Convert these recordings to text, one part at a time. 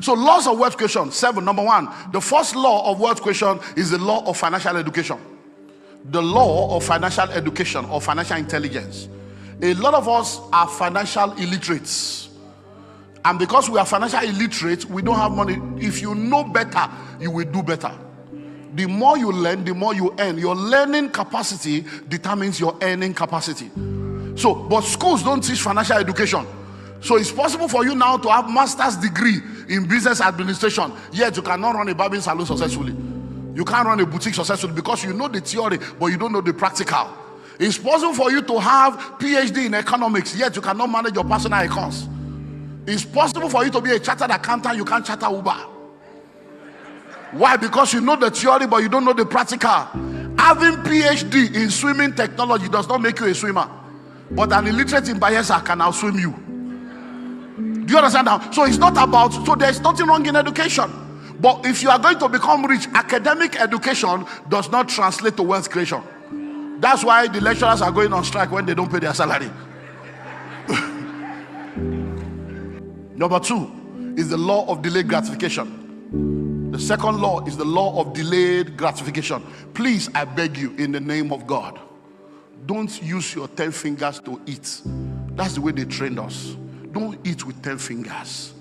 So laws of wealth creation, 7. Number 1, the first law of wealth creation is the law of financial education. The law of financial education or financial intelligence. A lot of us are financial illiterates. And because we are financial illiterate, we don't have money. If you know better, you will do better. The more you learn, the more you earn. Your learning capacity determines your earning capacity. So, but schools don't teach financial education. So it's possible for you now to have master's degree in business administration, yet you cannot run a barbering salon successfully. You can't run a boutique successfully because you know the theory, but you don't know the practical. It's possible for you to have PhD in economics, yet you cannot manage your personal accounts. It's possible for you to be a chartered accountant, you can't charter Uber. Why? Because you know the theory, but you don't know the practical. Having PhD in swimming technology does not make you a swimmer. But an illiterate in Bayelsa can outswim you. Do you understand now? So it's not about, so there's nothing wrong in education. But if you are going to become rich, academic education does not translate to wealth creation. That's why the lecturers are going on strike when they don't pay their salary. Number 2 is the law of delayed gratification. The second law is the law of delayed gratification. Please, I beg you, in the name of God, don't use your 10 fingers to eat. That's the way they trained us. Don't eat with 10 fingers.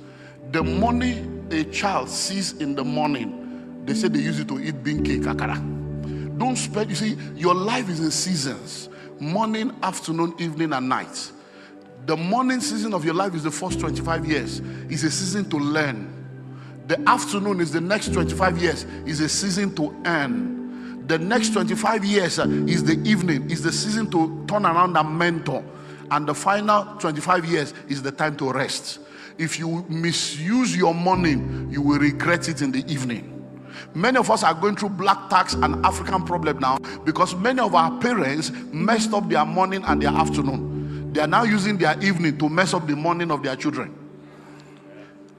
The money a child sees in the morning, they say they use it to eat bean cake, akara. Don't spend, you see, your life is in seasons. Morning, afternoon, evening, and night. The morning season of your life is the first 25 years. It's a season to learn. The afternoon is the next 25 years. Is a season to earn. The next 25 years is the evening. Is the season to turn around and mentor. And the final 25 years is the time to rest. If you misuse your morning, you will regret it in the evening. Many of us are going through black tax and African problem now because many of our parents messed up their morning and their afternoon. They are now using their evening to mess up the morning of their children.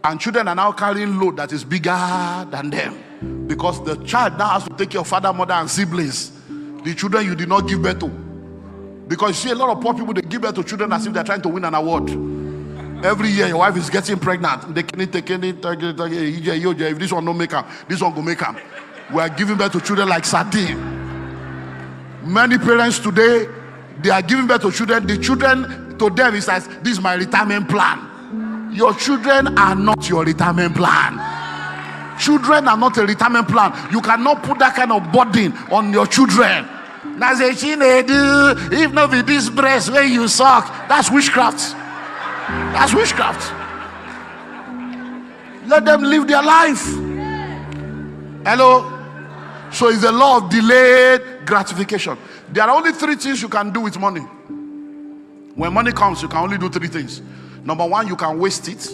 And children are now carrying load that is bigger than them. Because the child now has to take care of father, mother, and siblings. The children you did not give birth to. Because you see a lot of poor people, they give birth to children as if they're trying to win an award. Every year your wife is getting pregnant. They can take it, if this one don't make them, this one go make them. We are giving birth to children like sardine. Many parents today, they are giving birth to children. The children, to them, is like, this is my retirement plan. Your children are not your retirement plan. Children are not a retirement plan. You cannot put that kind of burden on your children. Now say, if not with this breast where you suck, that's witchcraft. That's witchcraft. Let them live their life. Hello? So it's the law of delayed gratification. There are only 3 things you can do with money. When money comes, you can only do 3 things. Number 1, you can waste it.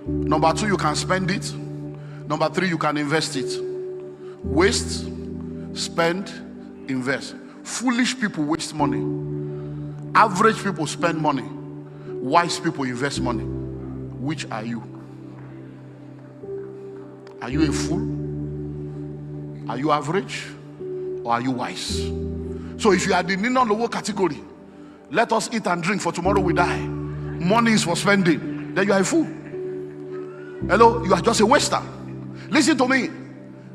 Number 2, you can spend it. Number 3, you can invest it. Waste, spend, invest. Foolish people waste money. Average people spend money. Wise people invest money. Which are you? Are you a fool? Are you average? Or are you wise? So if you are the Nino Lowo category, let us eat and drink, for tomorrow we die. Money is for spending. Then you are a fool. Hello? You are just a waster. Listen to me.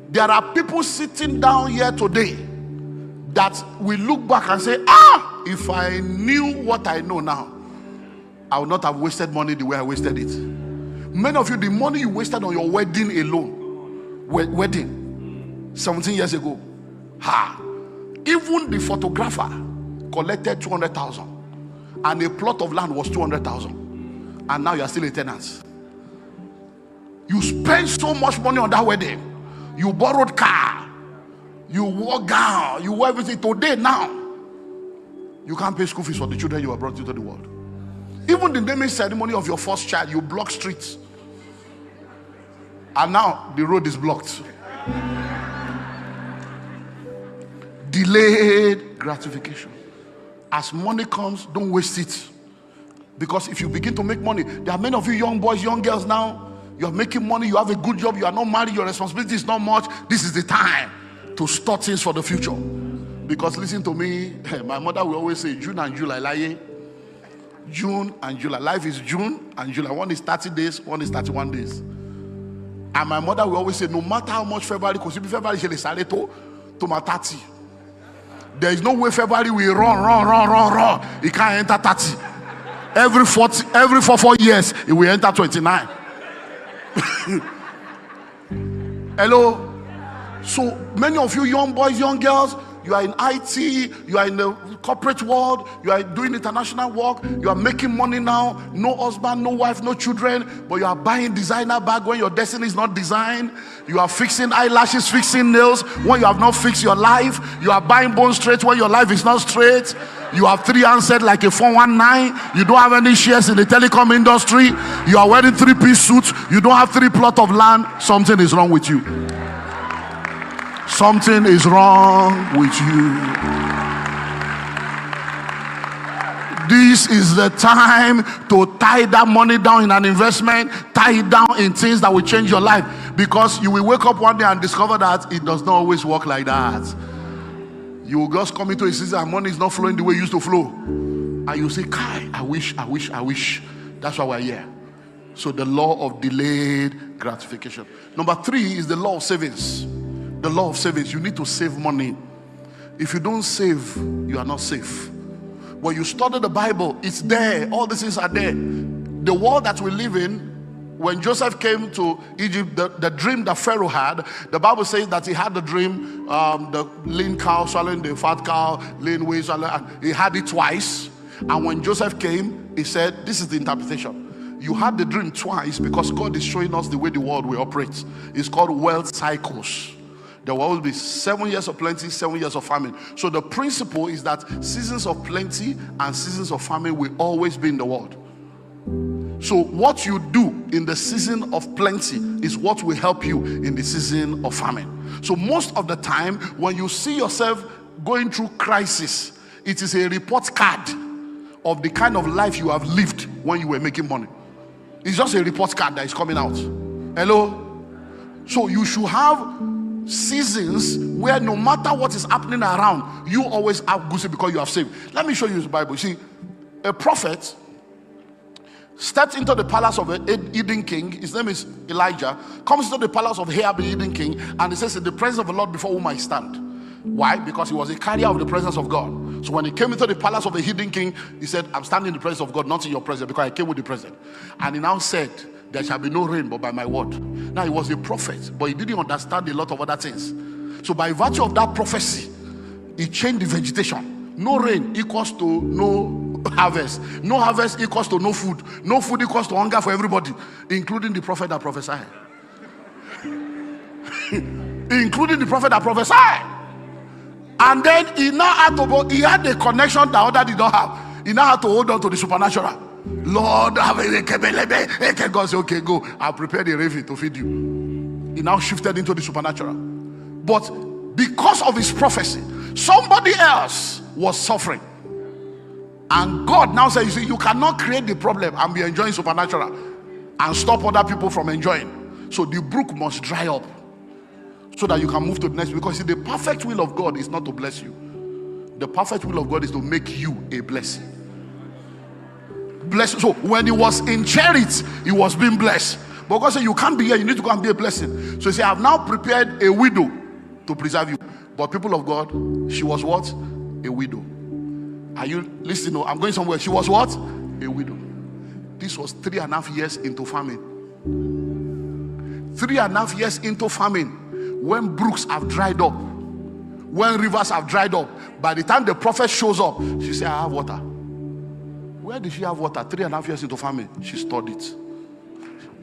There are people sitting down here today that will look back and say, if I knew what I know now, I would not have wasted money the way I wasted it. Many of you, the money you wasted on your wedding alone, wedding, 17 years ago, even the photographer collected 200,000 and a plot of land was 200,000, and now you are still a tenant. You spent so much money on that wedding. You borrowed car, you wore gown, you wore everything. Today now, you can't pay school fees for the children you have brought into the world. Even the naming ceremony of your first child, you block streets. And now the road is blocked. Delayed gratification. As money comes, don't waste it. Because if you begin to make money, there are many of you young boys, young girls now, you are making money, you have a good job, you are not married, your responsibility is not much. This is the time to start things for the future. Because listen to me, my mother will always say, June and July, lie. June and July. Life is June and July. One is 30 days, one is 31 days. And my mother will always say, no matter how much February, because if February is to my 30. There is no way February will run. It can't enter 30. Every 4 years, it will enter 29. Hello? So many of you young boys, young girls, you are in IT, you are in the corporate world, you are doing international work, you are making money now, no husband, no wife, no children, but you are buying designer bag when your destiny is not designed. You are fixing eyelashes, fixing nails when you have not fixed your life. You are buying bone straight when your life is not straight. You have 3 handsets like a 419. You don't have any shares in the telecom industry. You are wearing 3-piece suits. You don't have 3 plots of land. Something is wrong with you. Something is wrong with you. This is the time to tie that money down in an investment, tie it down in things that will change your life, because you will wake up one day and discover that it does not always work like that. You will just come into a season and money is not flowing the way it used to flow, and you say, Kai, I wish. That's why we're here. So the law of delayed gratification. Number 3 is the law of savings. The law of savings. You need to save money. If you don't save, you are not safe. When you study the Bible, it's there. All these things are there. The world that we live in, when Joseph came to Egypt, the dream that Pharaoh had, the Bible says that he had the dream, the lean cow swallowing the fat cow, lean whey swallowing, and he had it twice. And when Joseph came, he said, this is the interpretation. You had the dream twice because God is showing us the way the world will operate. It's called wealth cycles. There will always be 7 years of plenty, 7 years of famine. So the principle is that seasons of plenty and seasons of famine will always be in the world. So what you do in the season of plenty is what will help you in the season of famine. So most of the time, when you see yourself going through crisis, it is a report card of the kind of life you have lived when you were making money. It's just a report card that is coming out. Hello? So you should have seasons where no matter what is happening around, you always have goosey because you have saved. Let me show you the Bible. You see, a prophet stepped into the palace of an Eden king. His name is Elijah. Comes into the palace of Ahab, the Eden king, and he says, in the presence of the Lord before whom I stand. Why? Because he was a carrier of the presence of God. So when he came into the palace of the hidden king, he said, I'm standing in the presence of God, not in your presence, because I came with the presence. And he now said, there shall be no rain but by my word. Now he was a prophet, but he didn't understand a lot of other things. So by virtue of that prophecy, he changed the vegetation. No rain equals to no harvest. No harvest equals to no food. No food equals to hunger for everybody, including the prophet that prophesied. Including the prophet that prophesied. And then he now had to, he had a connection that other did not have. He now had to hold on to the supernatural. Lord, God said, okay, go. I'll prepare the raven to feed you. He now shifted into the supernatural. But because of his prophecy, somebody else was suffering. And God now says, you see, you cannot create the problem and be enjoying supernatural and stop other people from enjoying. So the brook must dry up so that you can move to the next. Because see, the perfect will of God is not to bless you. The perfect will of God is to make you a blessing. Blessed. So when he was in charity, he was being blessed. But God said, you can't be here, you need to go and be a blessing. So he said, I have now prepared a widow to preserve you. But people of God, she was what? A widow. Are you listening? No, I'm going somewhere. She was what? A widow. This was 3.5 years into famine. 3.5 years into famine, when brooks have dried up, when rivers have dried up, by the time the prophet shows up, she said, I have water. Where did she have water? 3.5 years into famine, she stored it.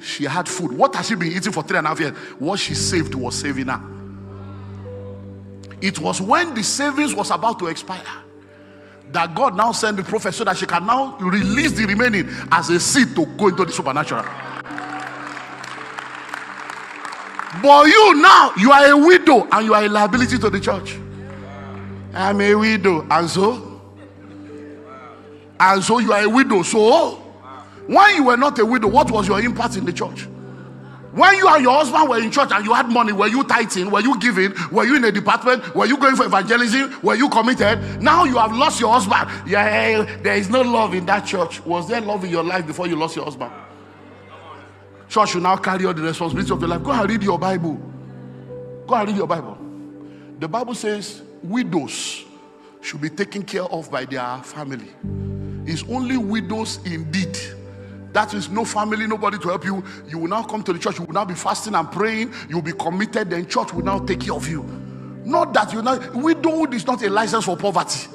She had food. What has she been eating for 3.5 years? What she saved was saving her. It was when the savings was about to expire that God now sent the prophet so that she can now release the remaining as a seed to go into the supernatural. But you now, you are a widow and you are a liability to the church. I'm a widow, and so you are a widow. So when you were not a widow, what was your impact in the church? When you and your husband were in church and you had money, were you tithing? Were you giving? Were you in a department? Were you going for evangelism? Were you committed? Now you have lost your husband. Yeah, there is no love in that church. Was there love in your life before you lost your husband? Church will now carry all the responsibility of your life. Go and read your Bible. Go and read your Bible. The Bible says widows should be taken care of by their family. It's only widows indeed. That is no family, nobody to help you. You will now come to the church. You will now be fasting and praying. You will be committed. Then church will now take care of you. Not that you now. Widowhood is not a license for poverty.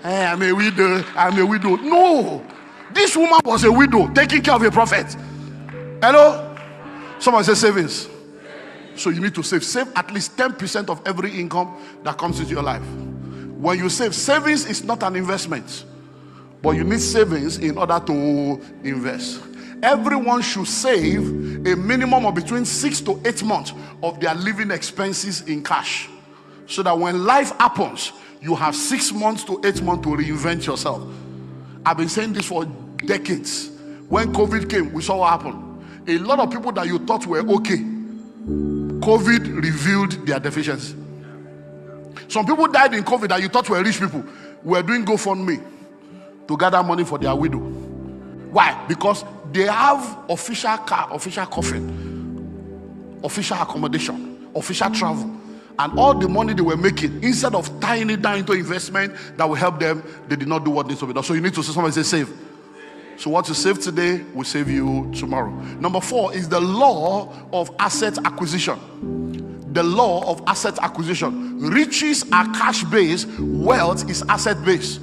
Hey, I'm a widow. I'm a widow. No. This woman was a widow taking care of a prophet. Hello? Someone say savings. So you need to save. Save at least 10% of every income that comes into your life. When you save, savings is not an investment. But you need savings in order to invest. Everyone should save a minimum of between 6 to 8 months of their living expenses in cash. So that when life happens, you have 6 months to 8 months to reinvent yourself. I've been saying this for decades. When COVID came, we saw what happened. A lot of people that you thought were okay, COVID revealed their deficiency. Some people died in COVID that you thought were rich people. Were doing GoFundMe to gather money for their widow. Why? Because they have official car, official coffin, official accommodation, official travel, and all the money they were making, instead of tying it down into investment that will help them, they did not do what needs to be done. So you need to say, somebody say save. So what you save today will save you tomorrow. Number 4 is the law of asset acquisition. The law of asset acquisition. Riches are cash-based, wealth is asset-based.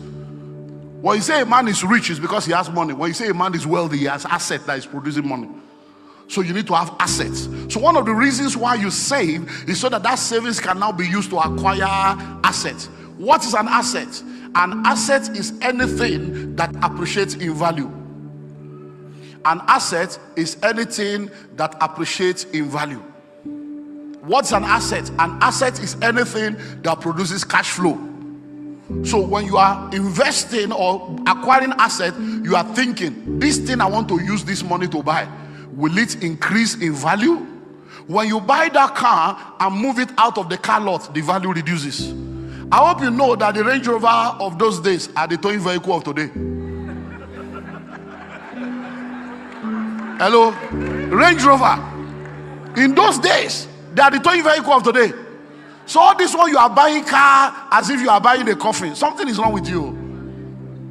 When you say a man is rich, it's because he has money. When you say a man is wealthy, he has asset that is producing money. So you need to have assets. So one of the reasons why you save is so that that savings can now be used to acquire assets. What is an asset? An asset is anything that appreciates in value. An asset is anything that appreciates in value. What's an asset? An asset is anything that produces cash flow. So when you are investing or acquiring asset, you are thinking, this thing I want to use this money to buy, will it increase in value? When you buy that car and move it out of the car lot, the value reduces. I hope you know that the Range Rover of those days are the towing vehicle of today. Hello? Range Rover. In those days, they are the towing vehicle of today. So all this one you are buying car as if you are buying a coffin. Something is wrong with you.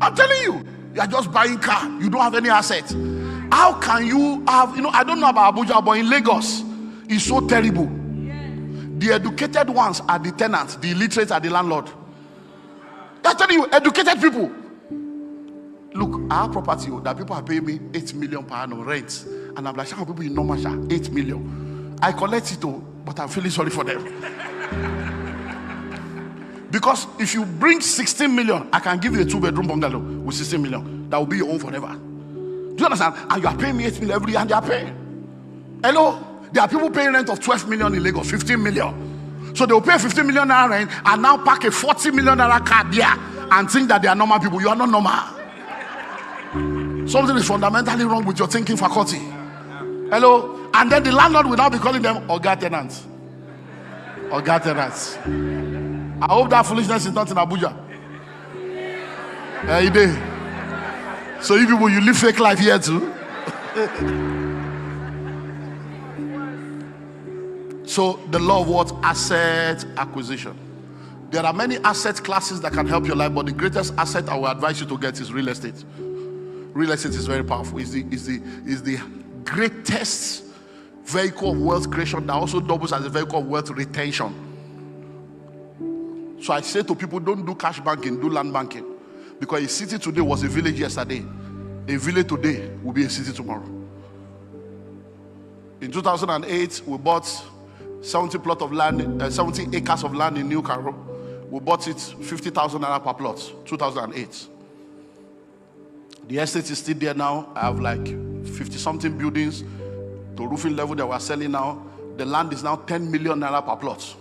I'm telling you. You are just buying car. You don't have any assets. How can you have, I don't know about Abuja, but in Lagos, it's so terrible. The educated ones are the tenants. The illiterate are the landlord. I'm telling you, educated people. Look, I have property that people are paying me 8 million per annum rent. And I'm like, how people in normal 8 million? I collect it all, but I'm feeling sorry for them. Because if you bring 16 million, I can give you a 2-bedroom bungalow with 16 million. That will be your own forever. Do you understand? And you are paying me 8 million every year, and they are paying. Hello? There are people paying rent of 12 million in Lagos, 15 million. So they will pay 15 million naira rent and now pack a 40 million naira car there and think that they are normal people. You are not normal. Something is fundamentally wrong with your thinking faculty. Hello? And then the landlord will now be calling them Oga tenants. Oga tenants. I hope that foolishness is not in Abuja. Hey, day. So you people, you live fake life here too. So the law of what? Asset acquisition. There are many asset classes that can help your life, but the greatest asset I will advise you to get is real estate. Real estate is very powerful. Is the greatest vehicle of wealth creation that also doubles as a vehicle of wealth retention. So I say to people, don't do cash banking, do land banking. Because a city today was a village yesterday. A village today will be a city tomorrow. In 2008, we bought 70 acres of land in New Cairo. We bought it 50,000 naira per plot, 2008. The estate is still there now. I have like 50-something buildings to roofing level that we're selling now. The land is now 10 million naira per plot.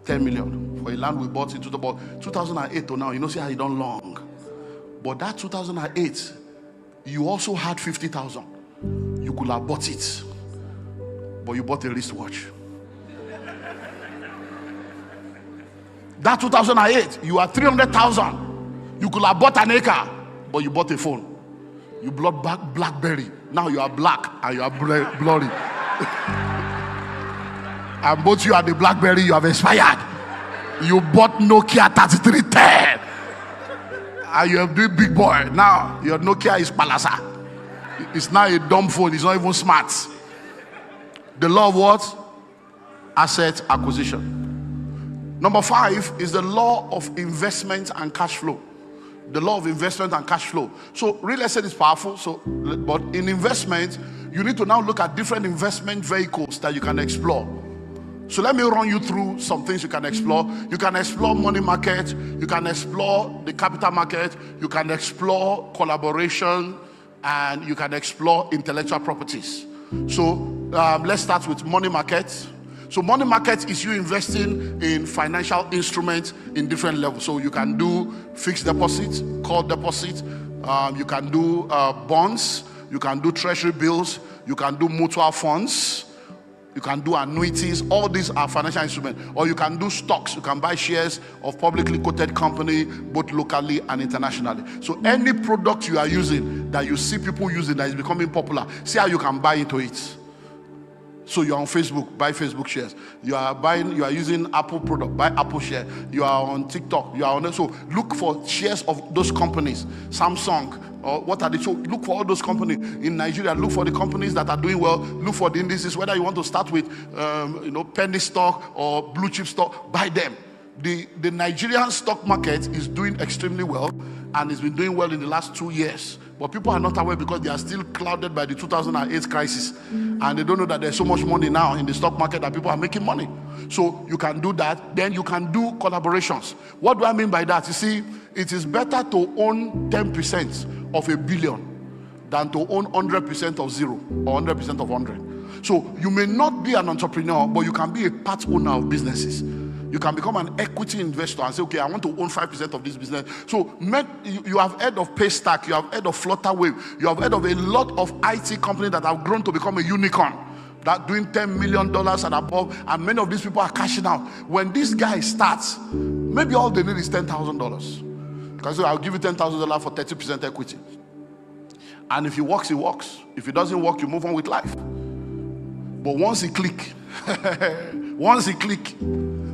10 million for a land we bought in 2008 to now. You know, see how you done long. But that 2008, you also had 50,000. You could have bought it, but you bought a wristwatch. That 2008, you had 300,000. You could have bought an acre, but you bought a phone. You bought BlackBerry Now you are black and you are blurry. And both you and the BlackBerry, you have expired. You bought Nokia 3310. And you have been big boy. Now your Nokia is Palasa. It's now a dumb phone. It's not even smart. The law of what? Asset acquisition. Number 5 is the law of investment and cash flow. The law of investment and cash flow. So real estate is powerful. But in investment, you need to now look at different investment vehicles that you can explore. So let me run you through some things you can explore. You can explore money market. You can explore the capital market. You can explore collaboration. And you can explore intellectual properties. So let's start with money market. So money market is you investing in financial instruments in different levels. So you can do fixed deposit, call deposit. You can do bonds. You can do treasury bills. You can do mutual funds. You can do annuities. All these are financial instruments. Or you can do stocks. You can buy shares of publicly quoted company, both locally and internationally. So any product you are using that you see people using that is becoming popular, see how you can buy into it. So you're on Facebook, buy Facebook shares. You are using Apple product, buy Apple share. You are on TikTok, you are on. So look for shares of those companies. Samsung, or what are they? So look for all those companies in Nigeria. Look for the companies that are doing well. Look for the indices. Whether you want to start with, penny stock or blue chip stock, buy them. The Nigerian stock market is doing extremely well, and it's been doing well in the last 2 years. But people are not aware because they are still clouded by the 2008 crisis. And they don't know that there's so much money now in the stock market that people are making money. So you can do that. Then you can do collaborations. What do I mean by that? You see, it is better to own 10% of a billion than to own 100% of zero or 100% of 100. So you may not be an entrepreneur, but you can be a part owner of businesses. You can become an equity investor and say, okay, I want to own 5% of this business. So you have heard of Paystack, you have heard of Flutterwave, you have heard of a lot of IT companies that have grown to become a unicorn, that doing $10 million and above, and many of these people are cashing out. When this guy starts, maybe all they need is $10,000. Because I'll give you $10,000 for 30% equity. And if it works, it works. If it doesn't work, you move on with life. But once he click,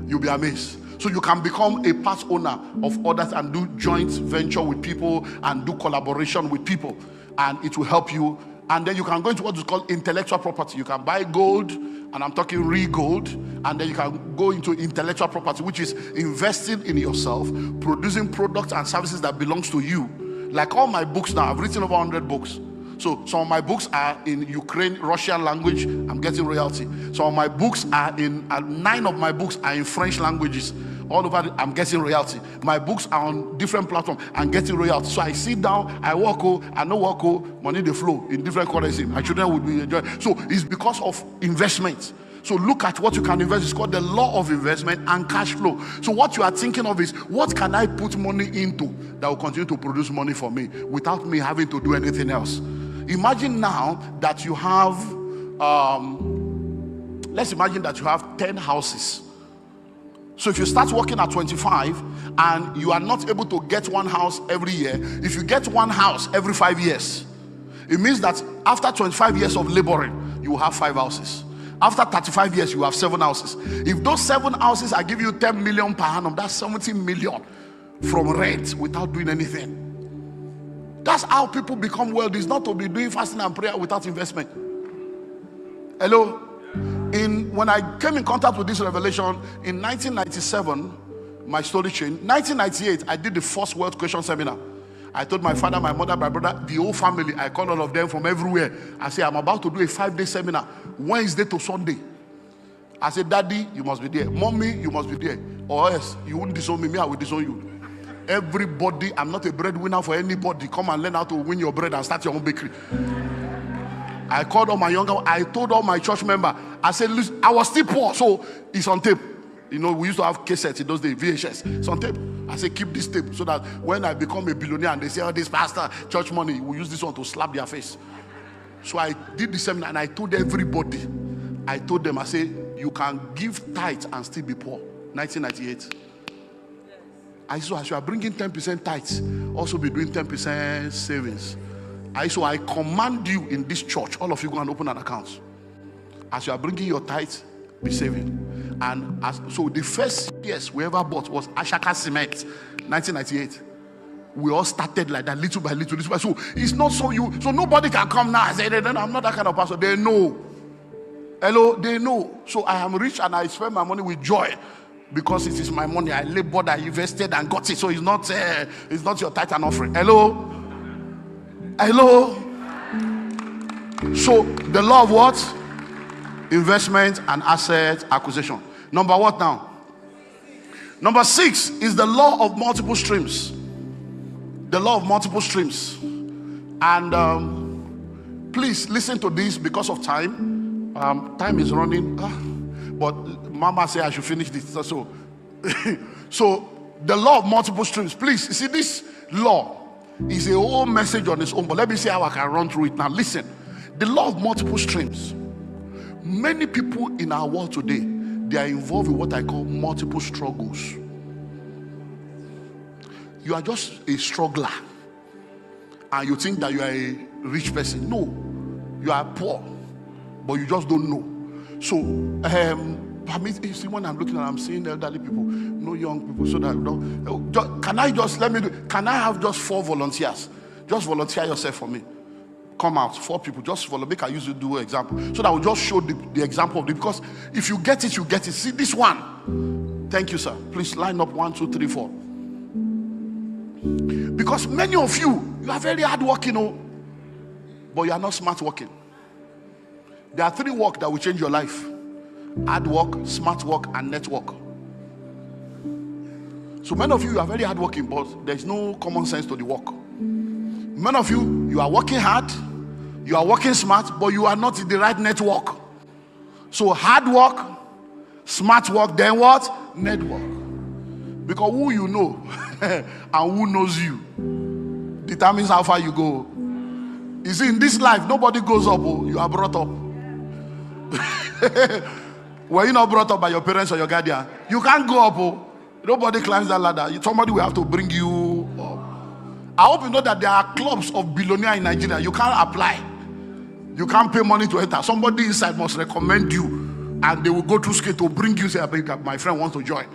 you'll be amazed. So you can become a part owner of others and do joint venture with people and do collaboration with people, and it will help you. And then you can go into what is called intellectual property. You can buy gold, and I'm talking real gold, and then you can go into intellectual property, which is investing in yourself, producing products and services that belongs to you. Like all my books now, I've written over 100 books. So some of my books are in Ukraine, Russian language. I'm getting royalty. Some of my books are in 9 of my books are in French languages. All over, I'm getting royalty. My books are on different platforms. I'm getting royalty. So I sit down, I walk, I know walk, money they flow in different currency. My children would be enjoying. So it's because of investment. So look at what you can invest. It's called the law of investment and cash flow. So what you are thinking of is, what can I put money into that will continue to produce money for me without me having to do anything else? Imagine now that you have, let's imagine that you have 10 houses. So if you start working at 25 and you are not able to get one house every year, if you get one house every 5 years, it means that after 25 years of laboring, you will have 5 houses. After 35 years, you have 7 houses. If those 7 houses are giving you 10 million per annum, that's 70 million from rent without doing anything. That's how people become wealthy. It's not to be doing fasting and prayer without investment. Hello? When I came in contact with this revelation in 1997, my story changed. 1998, I did the first wealth creation seminar. I told my father, my mother, my brother, the whole family. I called all of them from everywhere. I said, I'm about to do a 5-day seminar, Wednesday to Sunday. I said, Daddy, you must be there. Mommy, you must be there. Or else, you wouldn't disown me, I will disown you. Everybody, I'm not a breadwinner for anybody. Come and learn how to win your bread and start your own bakery. I called all my younger, I told all my church members, I said, listen, I was still poor, so it's on tape. You know, we used to have cassettes in those days, VHS. It's on tape. I said, keep this tape so that when I become a billionaire and they say, oh, this pastor, church money, we use this one to slap their face. So I did the seminar and I told everybody, I told them, I said, you can give tithe and still be poor. 1998. I said, as you are bringing 10% tithes, also be doing 10% savings. So I command you in this church, all of you go and open an account. As you are bringing your tithe, be saving. And so the first years we ever bought was Ashaka Cement, 1998. We all started like that, little by little, little by. So it's not so nobody can come now and say, I'm not that kind of pastor. They know. Hello, they know. So I am rich and I spend my money with joy because it is my money. I labored, I invested and got it. So it's not your tithe and offering. Hello. So the law of what? Investment and asset acquisition. Number what now? Number 6 is the law of multiple streams. The law of multiple streams. And please listen to this because of time. Time is running. But Mama said I should finish this. So, so the law of multiple streams. Please, you see, this law is a whole message on its own. But let me see how I can run through it now. Listen. The law of multiple streams. Many people in our world today, they are involved in what I call multiple struggles. You are just a struggler and you think that you are a rich person. No, you are poor, but you just don't know. So you see, when I'm looking at, I'm seeing elderly people, no young people, so that can I have just 4 volunteers? Just volunteer yourself for me. Come out, 4 people, just follow. Make I use you do an example. So that will just show the example of it. Because if you get it, you get it. See this one. Thank you, sir. Please line up 1, 2, 3, 4. Because many of you are very hard working, but you are not smart working. There are 3 work that will change your life: hard work, smart work, and network. So many of you are very hard working, but there's no common sense to the work. Many of you are working hard, you are working smart, but you are not in the right network. So hard work, smart work, then what? Network. Because who you know and who knows you determines how far you go. You see, in this life, nobody goes up. You are brought up. Were you not brought up by your parents or your guardian? You can't go up. Nobody climbs that ladder. Somebody will have to bring you up. I hope you know that there are clubs of billionaires in Nigeria. You can't apply. You can't pay money to enter. Somebody inside must recommend you, and they will go through scale to bring you. Say, my friend wants to join.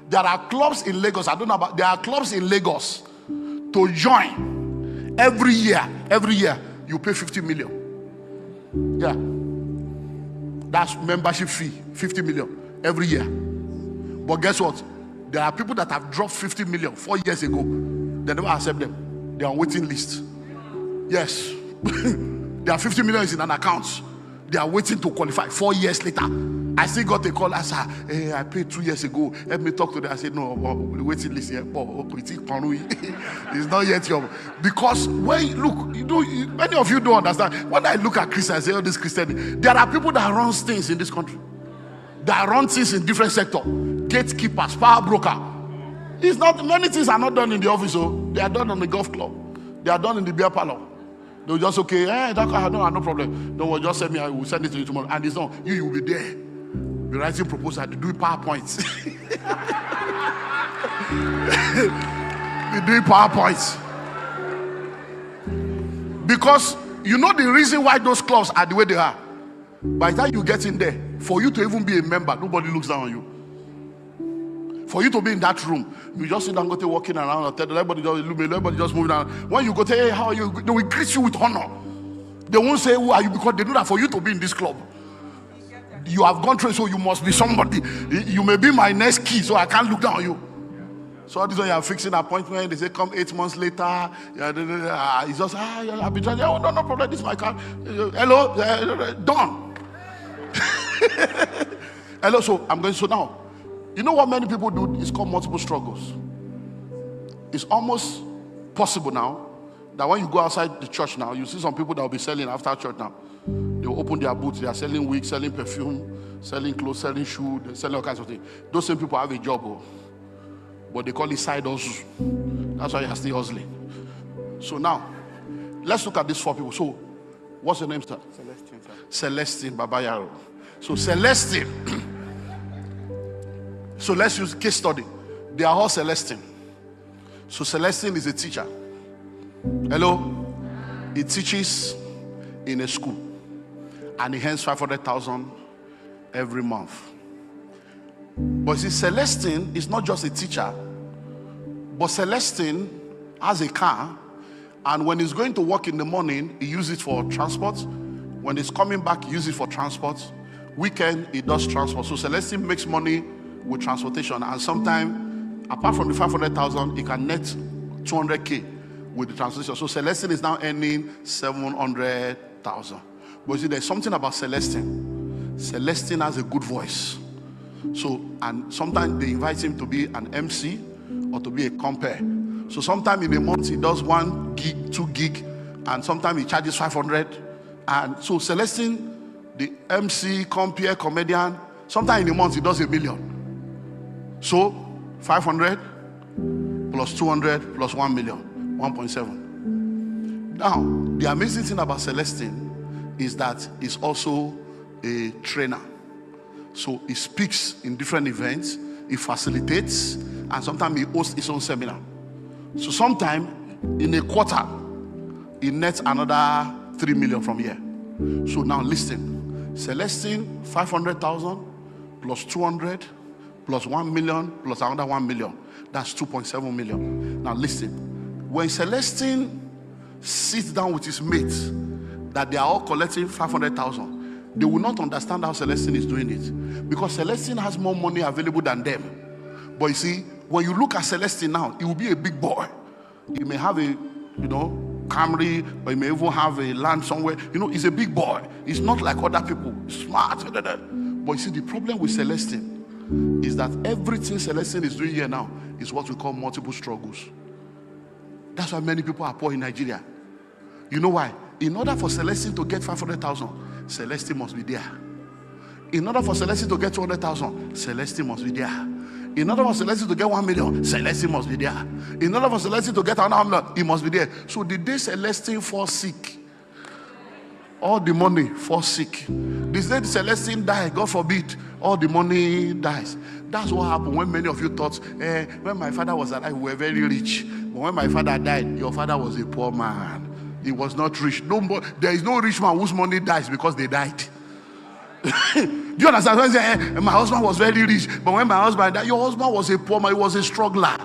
There are clubs in Lagos. I don't know about. There are clubs in Lagos to join. Every year you pay 50 million. Yeah, that's membership fee. 50 million every year. But guess what? There are people that have dropped 50 million 4 years ago. They never accept them. They are on waiting list. Yes. There are 50 million in an account. They are waiting to qualify 4 years later. I still got a call. I said, hey, I paid 2 years ago. Let me talk to them. I said, no, the waiting list here. It's not yet your. Because when you look, many of you don't understand. When I look at Christians, I say, oh, this Christian, there are people that run things in this country. That run things in different sectors. Gatekeepers, power broker. It's not, many things are not done in the office, so they are done on the golf club. They are done in the beer parlor. They'll just okay, no problem. Don't worry, just send me, I will send it to you tomorrow. And it's not, you will be there. Be writing proposal, to do PowerPoints. Be doing PowerPoints. Because you know the reason why those clubs are the way they are. By the time you get in there, for you to even be a member, nobody looks down on you. For you to be in that room, you just see Dangote walking around, everybody just moving around. When you go to, hey, how are you? They will greet you with honor. They won't say, who are you? Because they know that for you to be in this club, you have gone through, so you must be somebody. You may be my next key, so I can't look down on you. So all this when you are fixing an appointment, they say, come 8 months later. It's just, I'll be trying. Oh, no problem. This is my car. Hello, done. Hello, so I'm going, so now. You know what many people do? It's called multiple struggles. It's almost possible now that when you go outside the church now, you see some people that will be selling after church now. They will open their booths. They are selling wigs, selling perfume, selling clothes, selling shoes, selling all kinds of things. Those same people have a job, but they call it side hustle. That's why you are still hustling. So now, let's look at these 4 people. So, what's your name, sir? Celestine, sir. Celestine Babayaro. So Celestine. So let's use case study. They are all Celestine. So Celestine is a teacher. Hello? He teaches in a school and he earns 500,000 every month. But see, Celestine is not just a teacher, but Celestine has a car, and when he's going to work in the morning, he uses it for transport. When he's coming back, he uses it for transport. Weekend, he does transport. So Celestine makes money with transportation, and sometimes, apart from the 500,000, he can net 200K with the transportation. So Celestine is now earning 700,000. But see, there's something about Celestine. Celestine has a good voice. So, and sometimes they invite him to be an MC or to be a compere. So sometimes in a month he does 1 gig, 2 gig, and sometimes he charges 500. And so Celestine, the MC, compere, comedian, sometimes in a month he does 1 million. So 500 plus 200 plus 1 million, 1.7. Now, the amazing thing about Celestine is that he's also a trainer. So he speaks in different events, he facilitates, and sometimes he hosts his own seminar. So sometimes in a quarter, he nets another 3 million from here. So now listen, Celestine 500,000 plus 200 plus 1 million plus another 1 million. That's 2.7 million. Now listen, when Celestine sits down with his mates, that they are all collecting 500,000, they will not understand how Celestine is doing it, because Celestine has more money available than them. But you see, when you look at Celestine now, he will be a big boy. He may have a, Camry, or he may even have a land somewhere. He's a big boy. He's not like other people, smart. But you see, the problem with Celestine is that everything Celestine is doing here now is what we call multiple struggles. That's why many people are poor in Nigeria. You know why? In order for Celestine to get 500,000, Celestine must be there. In order for Celestine to get 200,000, Celestine must be there. In order for Celestine to get 1 million, Celestine must be there. In order for Celestine to get another million, he must be there. So the day Celestine falls sick, all the money falls sick. The day Celestine dies, God forbid, all the money dies. That's what happened when many of you thought, when my father was alive, we were very rich. But when my father died, your father was a poor man. He was not rich. There is no rich man whose money dies because they died. Do you understand? When say, my husband was very rich, but when my husband died, your husband was a poor man. He was a struggler.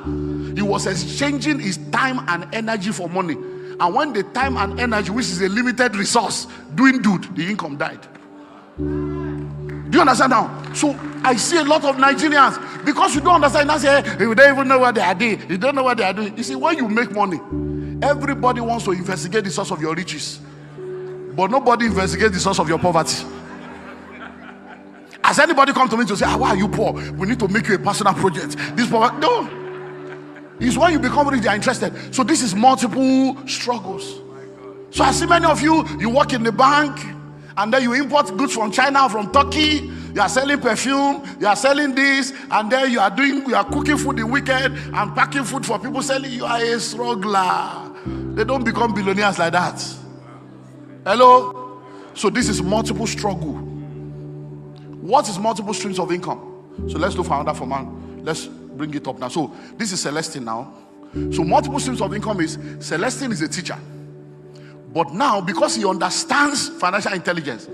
He was exchanging his time and energy for money. And when the time and energy, which is a limited resource, doing good, the income died. Do you understand now? So I see a lot of Nigerians, because you don't understand, I say, you don't even know what they are doing. You don't know what they are doing. You see, when you make money, everybody wants to investigate the source of your riches, but nobody investigates the source of your poverty. Has anybody come to me to say, why are you poor? We need to make you a personal project. This poverty, no. It's when you become rich, they are interested. So this is multiple struggles. So I see many of you, you work in the bank, and then you import goods from China, from Turkey. You are selling perfume, you are selling this, and then you are cooking food the weekend and packing food for people selling. You are a struggler. They don't become billionaires like that. Hello? So this is multiple struggle. What is multiple streams of income? So let's look for another format. Let's bring it up now. So this is Celestine now. So multiple streams of income is, Celestine is a teacher. But now, because he understands financial intelligence,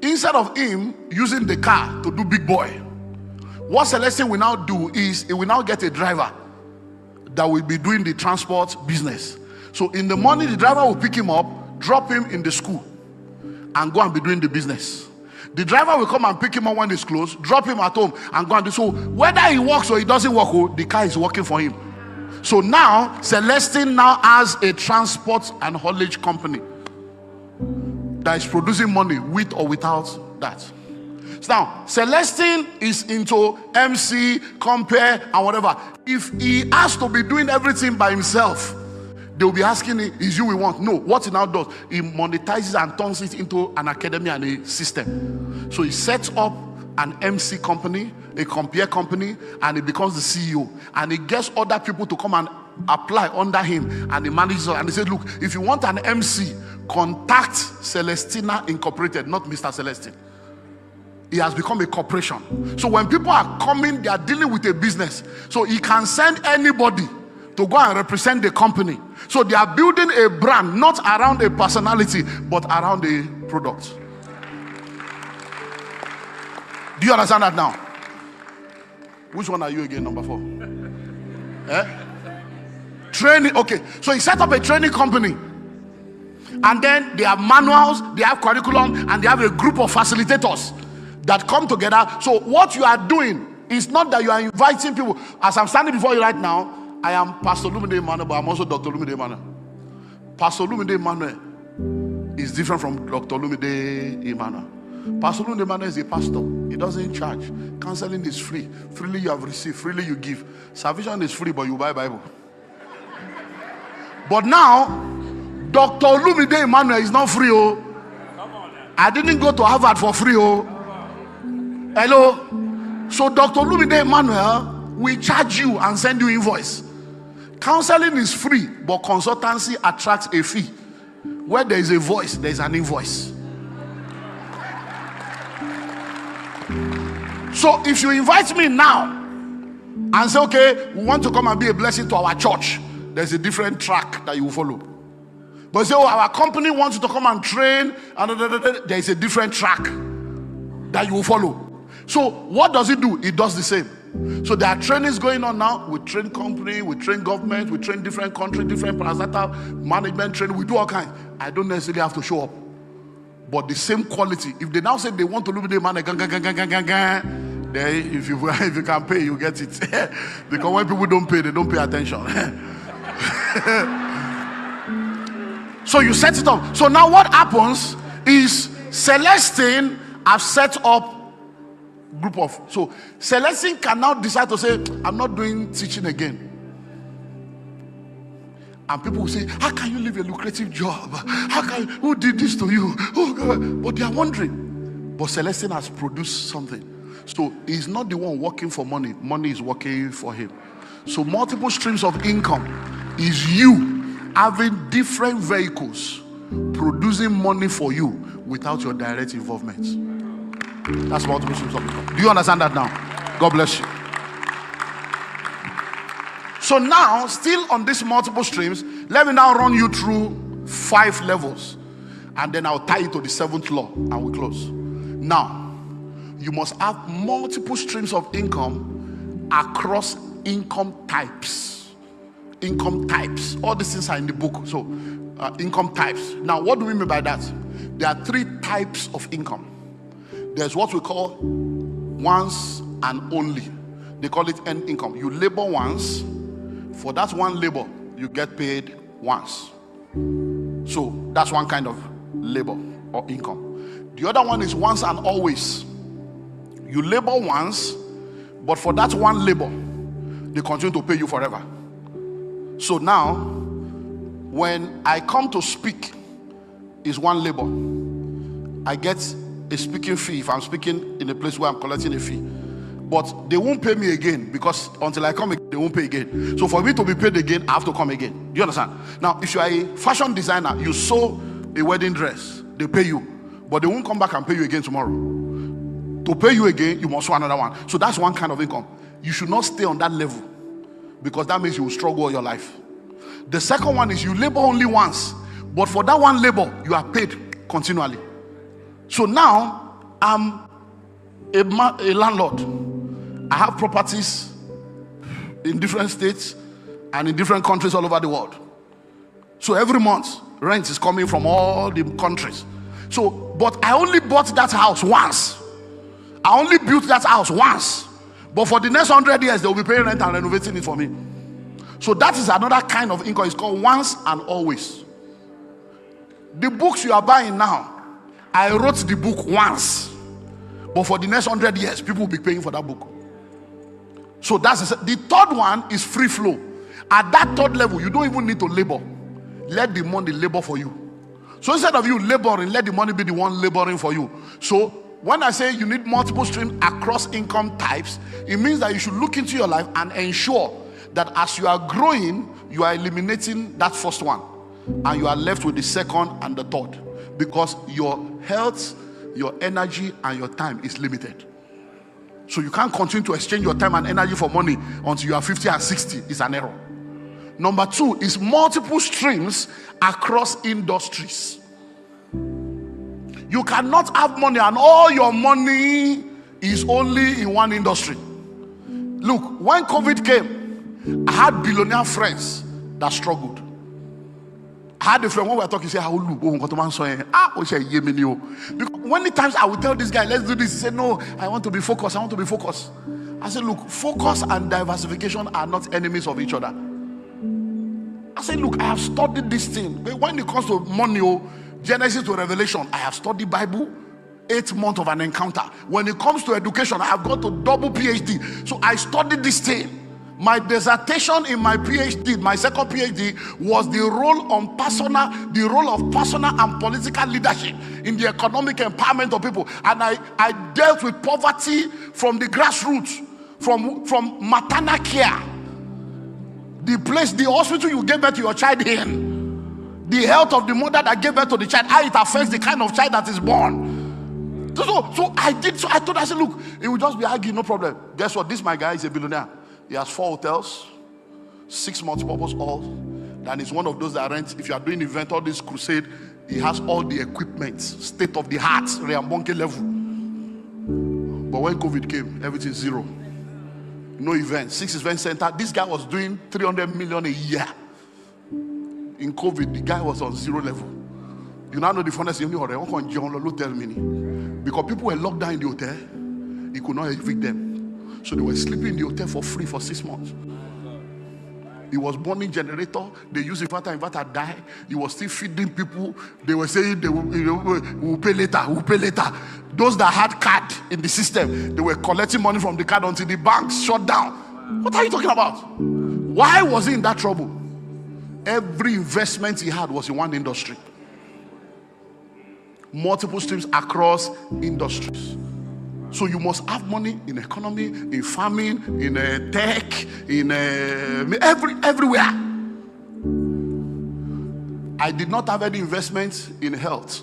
instead of him using the car to do big boy, what Celestine will now do is, he will now get a driver that will be doing the transport business. So in the morning, the driver will pick him up, drop him in the school, and go and be doing the business. The driver will come and pick him up when it's closed, drop him at home, and go and do. So whether he works or he doesn't work, the car is working for him. So now Celestine now has a transport and haulage company that is producing money with or without that. So now Celestine is into MC, compare, and whatever. If he has to be doing everything by himself, they will be asking him, is you we want? No. What he now does, he monetizes and turns it into an academy and a system. So he sets up an MC company, a compare company, and he becomes the CEO. And he gets other people to come and apply under him, and he manages. And he said, look, if you want an MC, contact Celestina Incorporated, not Mr. Celestine. He has become a corporation. So when people are coming, they are dealing with a business. So he can send anybody to go and represent the company. So they are building a brand not around a personality but around a product. Do you understand that now? Which one are you again, number 4? Training. Okay, so he set up a training company, and then they have manuals, they have curriculum, and they have a group of facilitators that come together. So what you are doing is not that you are inviting people. As I'm standing before you right now, I am Pastor Olumide Emmanuel, but I'm also Dr. Olumide Emmanuel. Pastor Olumide Emmanuel is different from Dr. Olumide Emmanuel. Pastor Olumide Emmanuel is a pastor. He doesn't charge. Counseling is free. Freely you have received, freely you give. Salvation is free, but you buy Bible. But now, Dr. Olumide Emmanuel is not free. Oh, I didn't go to Harvard for free. Oh, hello. So Dr. Olumide Emmanuel will charge you and send you invoice. Counseling is free, but consultancy attracts a fee. Where there is a voice, there is an invoice. So if you invite me now and say, okay, we want to come and be a blessing to our church, there's a different track that you will follow. But you say, oh, our company wants you to come and train, and there is a different track that you will follow. So what does it do? It does the same. So there are trainings going on now. We train company, we train government, we train different countries, different parastatal management training. We do all kinds. I don't necessarily have to show up, but the same quality. If they now say they want to look at the man, then if you can pay, you get it. Because when people don't pay, they don't pay attention. So you set it up. So now what happens is Celestine have set up group of. So Celestine can now decide to say, I'm not doing teaching again. And people will say, how can you leave a lucrative job? How can you, who did this to you? Oh God. But they are wondering. But Celestine has produced something. So he's not the one working for money. Money is working for him. So multiple streams of income is you having different vehicles producing money for you without your direct involvement. That's multiple streams of income. Do you understand that now? God bless you. So now, still on these multiple streams, let me now run you through 5 levels, and then I'll tie it to the 7th law and we'll close. Now, you must have multiple streams of income across income types. Income types. All these things are in the book. So, income types. Now, what do we mean by that? There are 3 types of income. There's what we call once and only. They call it end income. You labor once. For that one labor, you get paid once. So that's one kind of labor or income. The other one is once and always. You labor once, but for that one labor, they continue to pay you forever. So now, when I come to speak, is one labor. I get a speaking fee if I'm speaking in a place where I'm collecting a fee. But they won't pay me again, because until I come again, they won't pay again. So for me to be paid again, I have to come again. Do you understand? Now, if you are a fashion designer, you sew a wedding dress, they pay you, but they won't come back and pay you again tomorrow. To pay you again, you must sew another one. So that's one kind of income. You should not stay on that level, because that means you will struggle all your life. The second one is you labor only once, but for that one labor, you are paid continually. So now, I'm a landlord. I have properties in different states and in different countries all over the world. So every month, rent is coming from all the countries. So, but I only bought that house once. I only built that house once. But for the next 100 years, they will be paying rent and renovating it for me. So that is another kind of income. It's called once and always. The books you are buying now, I wrote the book once. But for the next 100 years, people will be paying for that book. So that's the third one is free flow. At that third level, you don't even need to labor. Let the money labor for you. So instead of you laboring, let the money be the one laboring for you. So when I say you need multiple streams across income types, it means that you should look into your life and ensure that as you are growing, you are eliminating that first one, and you are left with the second and the third, because your health, your energy, and your time is limited. So you can't continue to exchange your time and energy for money until you are 50 and 60. It's an error. Number 2 is multiple streams across industries. You cannot have money and all your money is only in one industry. Look, when COVID came, I had billionaire friends that struggled. I had a friend when we were talking, say, because many times I would tell this guy, let's do this. He said, no, I want to be focused. I said, look, focus and diversification are not enemies of each other. I said, look, I have studied this thing. When it comes to money, Genesis to Revelation, I have studied Bible, 8 months of an encounter. When it comes to education, I have got to double PhD. So I studied this thing. My dissertation in my PhD, my second PhD, was the role of personal and political leadership in the economic empowerment of people. And I dealt with poverty from the grassroots, from maternal care, the hospital you gave birth to your child in, the health of the mother that gave birth to the child, how it affects the kind of child that is born. So I told her, I said, look, it will just be arguing, no problem. Guess what? This my guy is a billionaire. He has 4 hotels, 6 multi-purpose halls. And he's one of those that rent. If you are doing event, all this crusade, he has all the equipment, state of the art, Reambonke level. But when COVID came, everything is zero. No event. 6 event center. This guy was doing 300 million a year. In COVID, the guy was on zero level. You now know the funnest thing. Tell me, because people were locked down in the hotel, he could not evict them. So they were sleeping in the hotel for free for 6 months. He was burning generator. They used inverter died. He was still feeding people. They were saying they will pay later. We'll pay later. Those that had card in the system, they were collecting money from the card until the banks shut down. What are you talking about? Why was he in that trouble? Every investment he had was in one industry. Multiple streams across industries. So you must have money in economy, in farming, in tech, in everywhere. I did not have any investment in health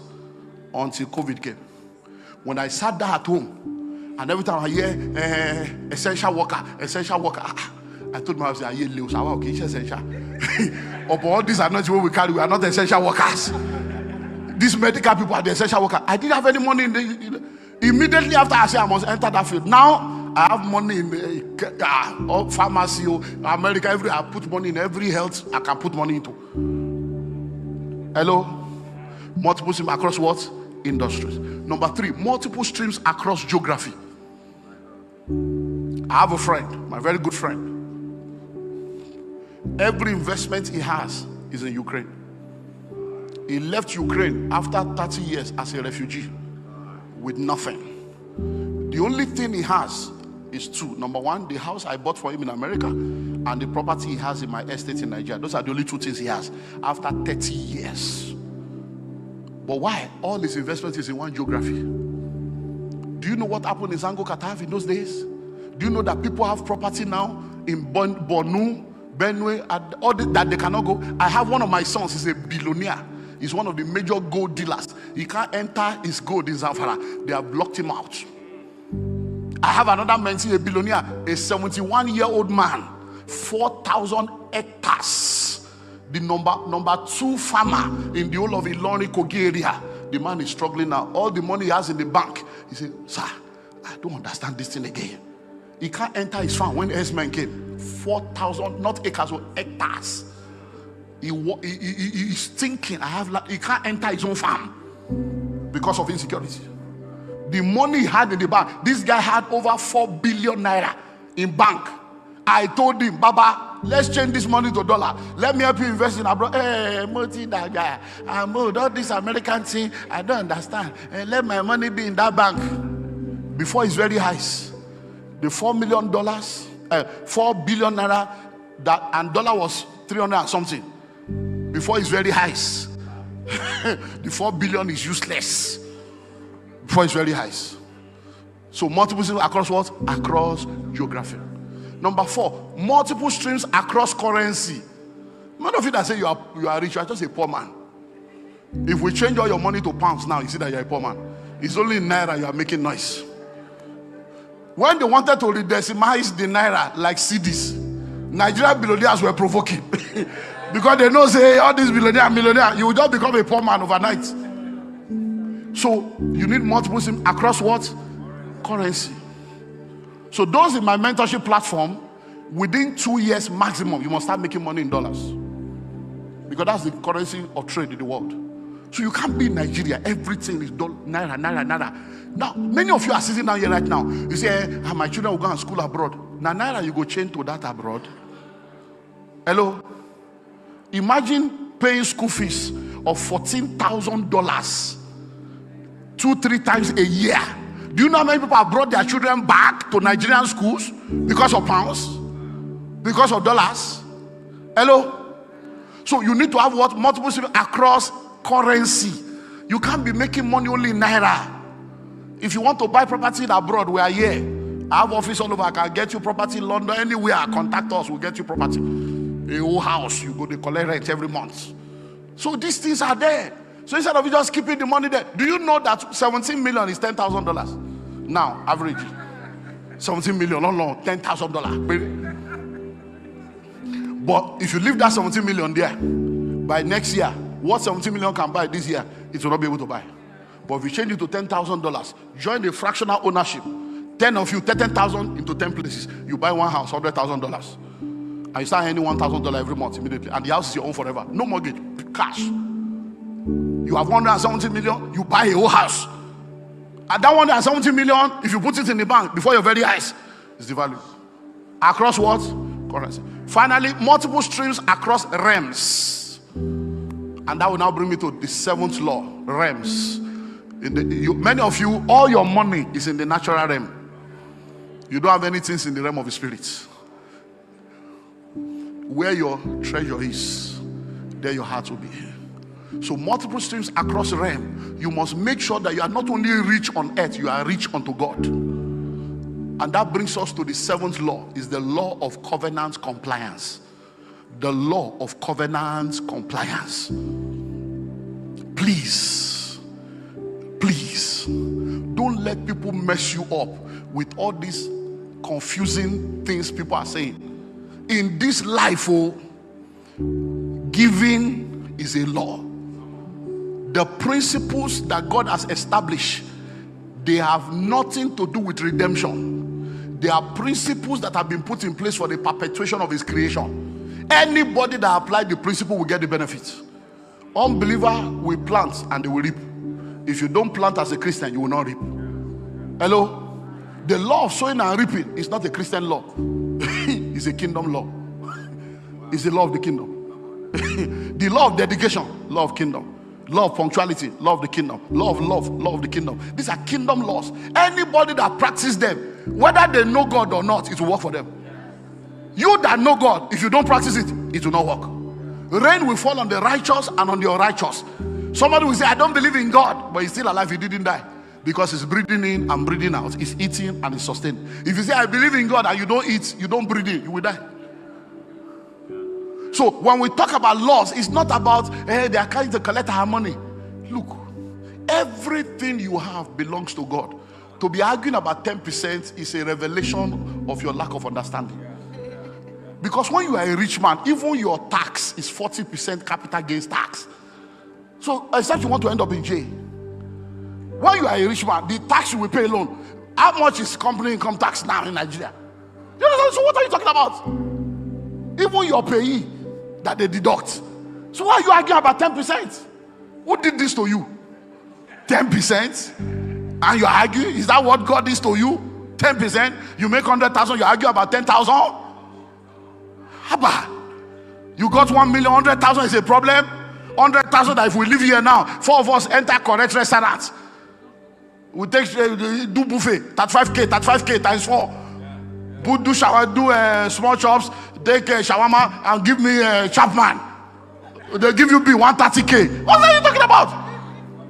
until COVID came. When I sat down at home, and every time I hear essential worker, I told myself, I hear Lewis, okay, essential. But all these are not what we carry. We are not essential workers. These medical people are the essential workers. I didn't have any money in the. Immediately after I said I must enter that field. Now I have money in pharmacy, America, I put money in every health I can put money into. Hello? Multiple streams across what? Industries. Number 3, multiple streams across geography. I have a friend, my very good friend. Every investment he has is in Ukraine. He left Ukraine after 30 years as a refugee with nothing. The only thing he has is 2. Number 1, the house I bought for him in America, and the property he has in my estate in Nigeria. Those are the only 2 things he has after 30 years. But why? All his investment is in one geography. Do you know what happened in Zango Katav in those days? Do you know that people have property now in Bornu, Benue, all that they cannot go? I have one of my sons, he's a billionaire. He's one of the major gold dealers. He can't enter his gold in Zamfara. They have blocked him out. I have another man, a billionaire, a 71-year-old man, 4,000 hectares. The number 2 farmer in the whole of Ilorin Kogi area. The man is struggling now. All the money he has in the bank. He said, sir, I don't understand this thing again. He can't enter his farm when S-Men came. 4,000, not acres, but hectares. He's thinking, he can't enter his own farm because of insecurity. The money he had in the bank, this guy had over 4 billion naira in bank. I told him, Baba, let's change this money to dollar. Let me help you invest in abroad. Hey, Moti, that guy, I'm old, all this American thing, I don't understand. Let my money be in that bank. Before it's very high. The $4 million, 4 billion naira, that and dollar was 300 and something. Before it's very high. The 4 billion is useless. Before it's very high. So multiple streams across what? Across geography. Number 4, multiple streams across currency. None of you that say you are rich, you are just a poor man. If we change all your money to pounds now, you see that you're a poor man. It's only in naira you are making noise. When they wanted to redecimalize the naira like cedis, Nigerian billionaires were provoking because they know say all these millionaire, you will just become a poor man overnight. So you need multiple SIM across what? Currency. So those in my mentorship platform, within 2 years maximum, you must start making money in dollars, because that's the currency of trade in the world. So you can't be in Nigeria, everything is naira. Now, many of you are sitting down here right now. You say, my children will go to school abroad. Now, naira, you go change to that abroad. Hello? Imagine paying school fees of $14,000 2-3 times a year. Do you know how many people have brought their children back to Nigerian schools because of pounds? Because of dollars? Hello? So you need to have what? Multiple SIM across currency. You can't be making money only in naira. If you want to buy property abroad, we are here. I have office all over. I can get you property in London, anywhere. Contact us, we'll get you property. A whole house, you go to collect rent every month. So these things are there. So instead of you just keeping the money there, do you know that 17 million is $10,000 now, average? 17 million, no, $10,000. But if you leave that 17 million there, by next year, what 17 million can buy this year, it will not be able to buy. But if you change it to $10,000, join the fractional ownership. 10 of you, 10,000 into 10 places, you buy one house, $100,000. And you start earning $1,000 every month immediately. And the house is your own forever. No mortgage, cash. You have 170 million, you buy a whole house. And that 170 million, if you put it in the bank before your very eyes, is the value. Across what? Currency. Finally, multiple streams across realms. And that will now bring me to the 7th law, realms. Many of you, all your money is in the natural realm. You don't have anything in the realm of the spirit. Where your treasure is, there your heart will be. So multiple streams across realm. You must make sure that you are not only rich on earth, you are rich unto God. And that brings us to the 7th law, is the law of covenant compliance. The law of covenant compliance. Please, don't let people mess you up with all these confusing things people are saying. In this life, giving is a law. The principles that God has established, they have nothing to do with redemption. They are principles that have been put in place for the perpetuation of his creation. Anybody that applies the principle will get the benefit. Unbeliever will plant and they will reap. If you don't plant as a Christian, you will not reap. Hello? The law of sowing and reaping is not a Christian law. It's a kingdom law. It's the law of the kingdom. The law of dedication, law of kingdom. Law of punctuality, law of the kingdom. Law of love, law of the kingdom. These are kingdom laws. Anybody that practices them, whether they know God or not, it will work for them. You that know God, if you don't practice it, it will not work. Rain will fall on the righteous and on the unrighteous. Somebody will say, I don't believe in God, but he's still alive, he didn't die. Because he's breathing in and breathing out. He's eating and he's sustained. If you say, I believe in God, and you don't eat, you don't breathe in, you will die. So when we talk about laws, it's not about, hey, they are trying to collect our money. Look, everything you have belongs to God. To be arguing about 10% is a revelation of your lack of understanding. Because when you are a rich man, even your tax is 40% capital gains tax. So except you want to end up in jail. When you are a rich man, the tax you will pay alone. How much is company income tax now in Nigeria? You know, so what are you talking about? Even your payee that they deduct. So why are you arguing about 10%? Who did this to you? 10%? And you're arguing? Is that what God is to you? 10%? You make 100,000, you argue about 10,000? Haba. You got 1 million, 100,000 is a problem? 100,000 that if we live here now, 4 of us enter correct restaurants. We take do buffet, 35k times 4. Do shower, do small chops, take shawarma and give me Chapman. They give you be 130k. What are you talking about?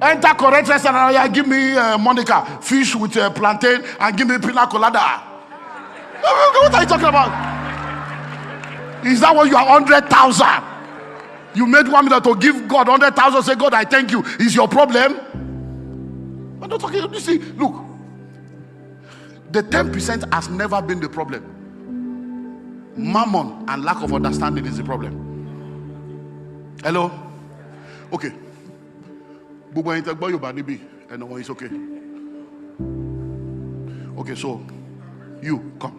Enter correct restaurant and give me Monica fish with plantain and give me pina colada. What are you talking about? Is that what you are 100,000? You made 1 million to give God 100,000. Say, God, I thank you. Is your problem? I'm not talking. You see, look, the 10% has never been the problem. Mammon and lack of understanding is the problem. Hello? Okay. And no, it's okay. Okay, so you come.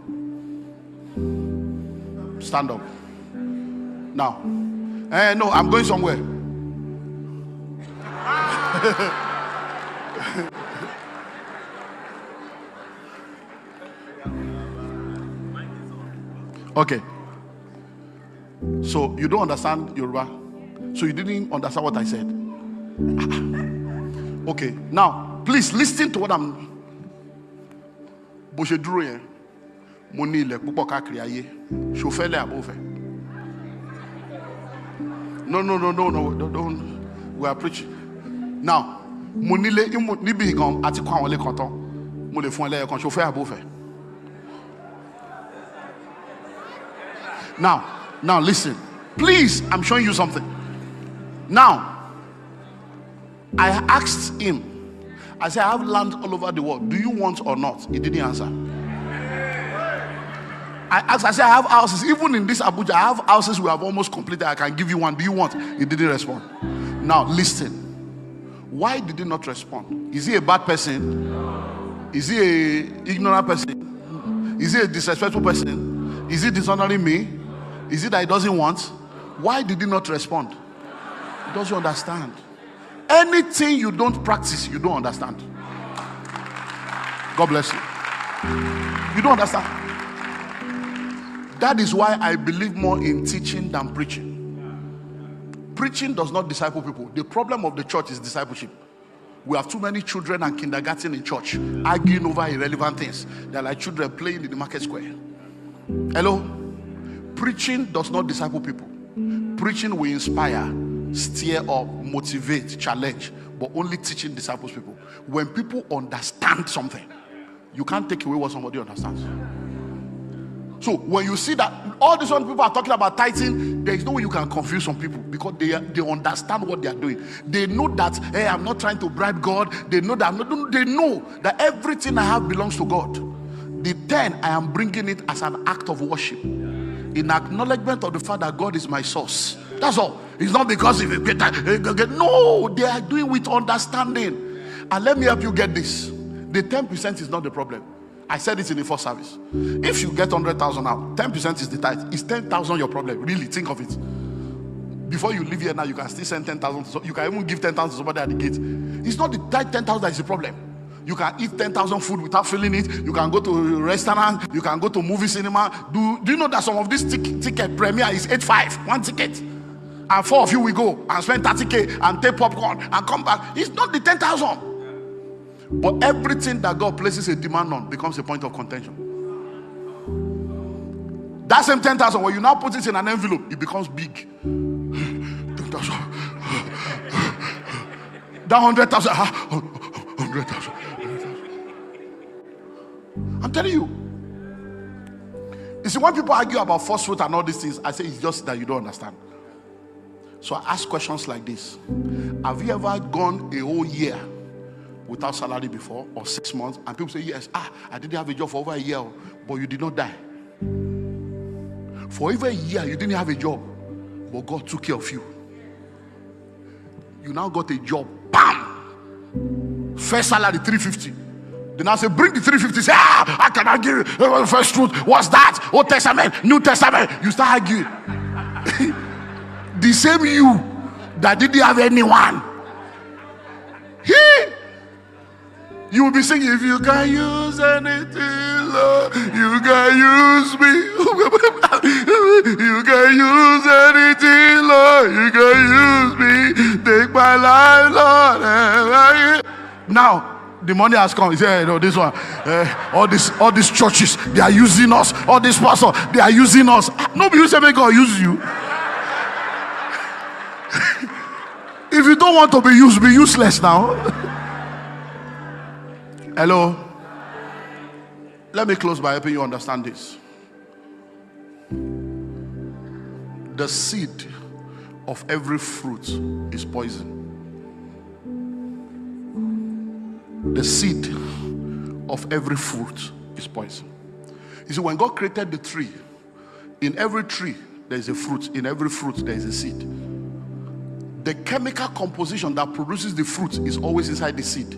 Stand up. Now. No, I'm going somewhere. Okay. So you don't understand Yoruba. So you didn't understand what I said. Okay. Now, please listen to what I'm. No, don't. We are preaching. Now, now listen. Please, I'm showing you something. Now, I asked him, I said, I have land all over the world. Do you want or not? He didn't answer. I asked, I said, I have houses. Even in this Abuja, I have houses we have almost completed. I can give you one. Do you want? He didn't respond. Now, listen. Why did he not respond? Is he a bad person? Is he an ignorant person? Is he a disrespectful person? Is he dishonoring me? Is it that he doesn't want? Why did he not respond? He doesn't understand. Anything you don't practice, you don't understand. God bless you. You don't understand. That is why I believe more in teaching than preaching. Preaching does not disciple people. The problem of the church is discipleship. We have too many children and kindergarten in church arguing over irrelevant things. They're like children playing in the market square. Hello? Preaching does not disciple people. Preaching will inspire, stir up, motivate, challenge, but only teaching disciples people. When people understand something, you can't take away what somebody understands. So when you see that all these other people are talking about tithing, there is no way you can confuse some people because they understand what they are doing. They know that, hey, I'm not trying to bribe God. They know that they know that everything I have belongs to God. The 10, I am bringing it as an act of worship, in acknowledgement of the fact that God is my source. That's all. It's not because if you get no, they are doing with understanding. And let me help you get this. The 10% is not the problem. I said it in the first service. If you get 100,000 out, 10% is the tithe. Is 10,000 your problem? Really, think of it. Before you leave here now, you can still send 10,000. You can even give 10,000 to somebody at the gate. It's not the tithe 10,000 that is the problem. You can eat 10,000 food without feeling it. You can go to a restaurant. You can go to movie cinema. Do you know that some of this ticket premiere is 8.5, one ticket, and 4 of you will go and spend 30K and take popcorn and come back. It's not the 10,000. But everything that God places a demand on becomes a point of contention. That same 10,000, when you now put it in an envelope, it becomes big. 10,000. That 100,000. 100,000. I'm telling you. You see, when people argue about first fruit and all these things, I say it's just that you don't understand. So I ask questions like this. Have you ever gone a whole year without salary before, or 6 months, and people say, yes, I didn't have a job for over a year, but you did not die. For over a year, you didn't have a job, but God took care of you. You now got a job, bam! First salary, 350. Then I say, bring the 350. Say, I cannot give you first fruit. What's that? Old Testament, New Testament. You start arguing. The same you that didn't have anyone. You will be singing, if you can use anything, Lord, you can use me. You can use anything, Lord, you can use me. Take my life, Lord. Now, the money has come. He said, no, this one, all these churches, they are using us. All these pastors, they are using us. Nobody will say, may God use you. If you don't want to be used, be useless now. Hello? Let me close by helping you understand this. The seed of every fruit is poison. The seed of every fruit is poison. You see, when God created the tree, In every tree, there is a fruit. In every fruit, there is a seed. The chemical composition that produces the fruit is always inside the seed.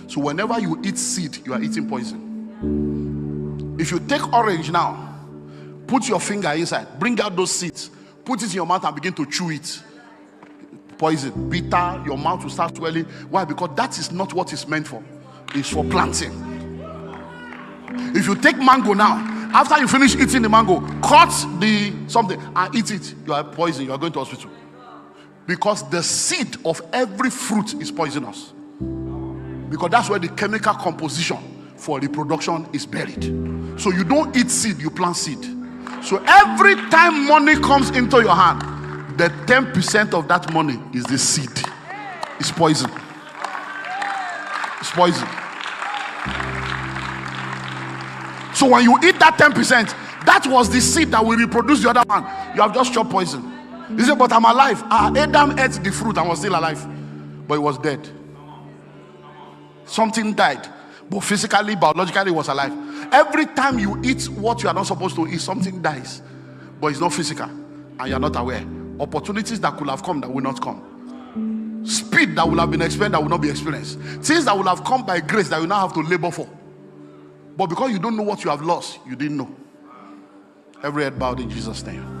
So whenever you eat seed, you are eating poison. If you take orange now, put your finger inside, bring out those seeds, put it in your mouth and begin to chew it. Poison, bitter, your mouth will start swelling. Why? Because that is not what it's meant for. It's for planting. If you take mango now, after you finish eating the mango, cut the something and eat it, you are poison, you are going to hospital. Because the seed of every fruit is poisonous. Because that's where the chemical composition for reproduction is buried. So you don't eat seed, you plant seed. So every time money comes into your hand, the 10% of that money is the seed. It's poison. It's poison. So when you eat that 10%, that was the seed that will reproduce the other one. You have just chopped poison. You say, but I'm alive. Adam ate the fruit and was still alive, but he was dead. Something died, but physically, biologically, he was alive. Every time you eat what you are not supposed to eat, something dies, but it's not physical, and you are not aware. Opportunities that could have come that will not come. Speed that will have been experienced that will not be experienced. Things that will have come by grace that you now have to labor for. But because you don't know what you have lost, you didn't know. Every head bowed in Jesus' name.